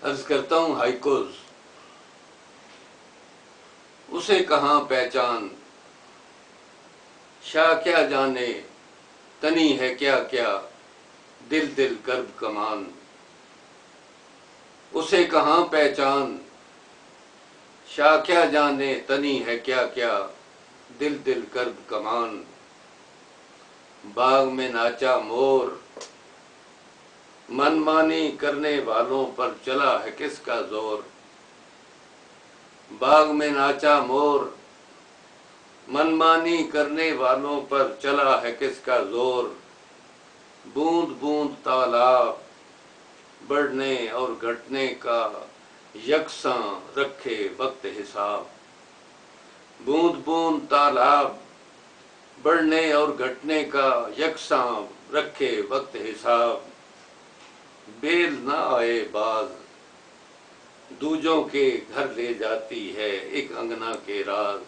عرض کرتا ہوں ہائیکوز. اسے کہاں پہچان شاہ کیا جانے تنی ہے کیا کیا دل دل کرب کمان. اسے کہاں پہچان شاہ کیا جانے تنی ہے کیا کیا دل دل کرب کمان. باغ میں ناچا مور من مانی کرنے والوں پر چلا ہے کس کا زور. باغ میں ناچا مور من مانی کرنے والوں پر چلا ہے کس کا زور. بوند بوند تالاب بڑھنے اور گھٹنے کا یکساں رکھے وقت حساب. بوند بوند تالاب بڑھنے اور گھٹنے کا یکساں رکھے وقت حساب. بیل نہ آئے باز دوجوں کے گھر لے جاتی ہے ایک انگنا کے راز.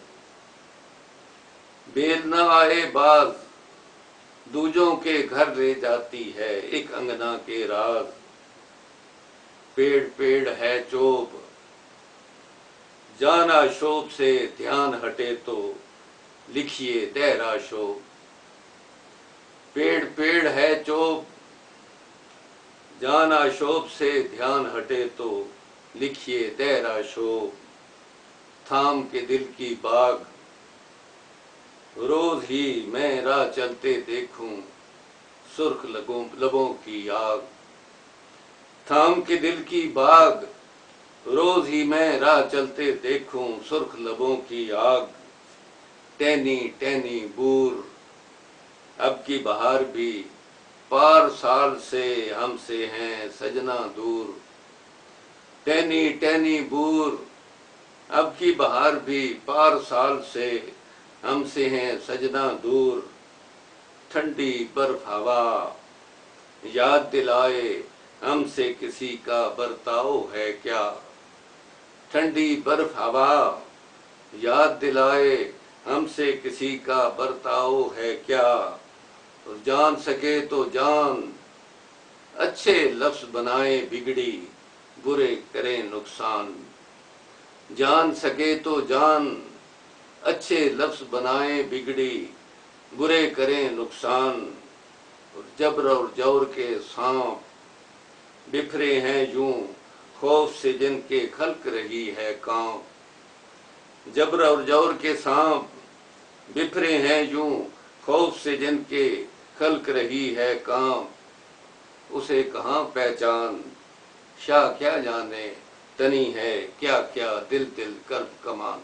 بیل نہ آئے باز دوجوں کے گھر لے جاتی ہے ایک انگنا کے راز. پیڑ پیڑ ہے چوب جانا شوب سے دھیان ہٹے تو لکھیے دہرا شوب. پیڑ پیڑ ہے چوب جانا شوب سے دھیان ہٹے تو لکھیے دہرا شوب. تھام کے دل کی باغ روز ہی میں راہ چلتے دیکھوں سرخ لبوں کی آگ. تھام کے دل کی باغ روز ہی میں راہ چلتے دیکھوں سرخ لبوں کی آگ. ٹہنی ٹہنی بور اب کی بہار بھی پار سال سے ہم سے ہیں سجنا دور. ٹہنی ٹہنی بور اب کی بہار بھی پار سال سے ہم سے ہیں سجنا دور. ٹھنڈی برف ہوا یاد دلائے ہم سے کسی کا برتاؤ ہے کیا. ٹھنڈی برف ہوا یاد دلائے ہم سے کسی کا برتاؤ ہے کیا. جان سکے تو جان اچھے لفظ بنائے بگڑی برے کریں نقصان. جان سکے تو جان اچھے لفظ بنائے بگڑی برے کریں نقصان. جبر اور جور کے سانپ بکھرے ہیں یوں خوف سے جن کے خلق رہی ہے کانپ. جبر اور جور کے سانپ بکھرے ہیں یوں خوف سے جن کے خلق رہی ہے کانپ. اسے کہاں پہچان شاہ کیا جانے تنی ہے کیا کیا دل دل کرب کمان.